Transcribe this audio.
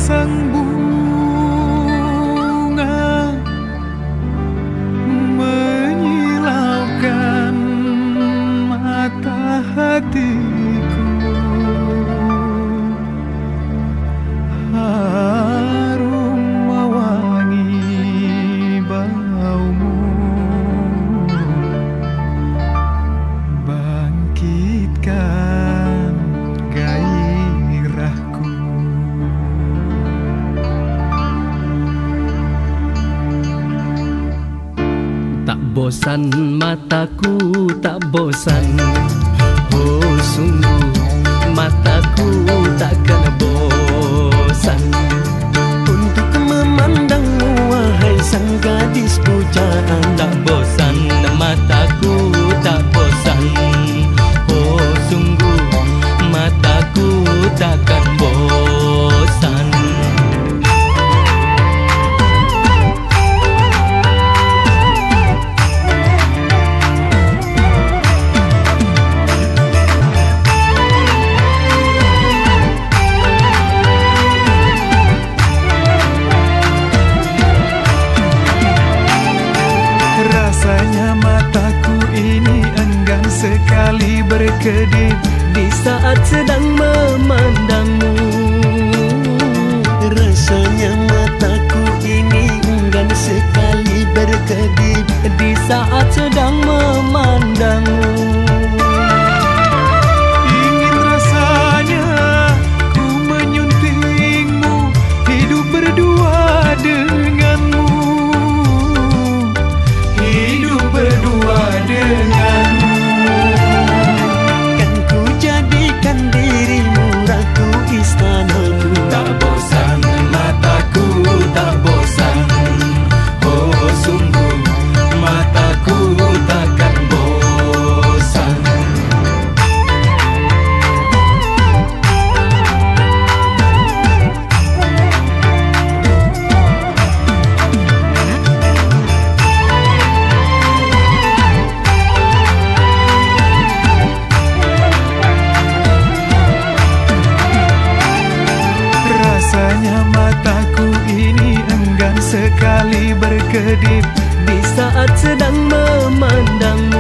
sang bunga menyilaukan mata hatiku. Harum mewangi baumu, bangkitkan gairahku. Tak bosan mataku, tak bosan. Oh sungguh mataku takkan bosan untuk memandangmu, wahai sang gadis pujaan. Tak bosan mataku, tak bosan. Oh sungguh mataku takkan bosan. Rasanya mataku ini enggan sekali berkedip di saat sedang memandangmu. Rasanya mataku ini enggan sekali berkedip di saat sedang memandangmu. Ingin rasanya ku menyuntingmu, hidup berdua denganmu, hidup berdua denganmu. Kan ku jadikan dirimu ratu istanaku. Tak bosan mataku, tak bosan. Oh sungguh mataku takkan bosan. Rasanya mataku ini enggan sekali berkedip di saat sedang memandangmu.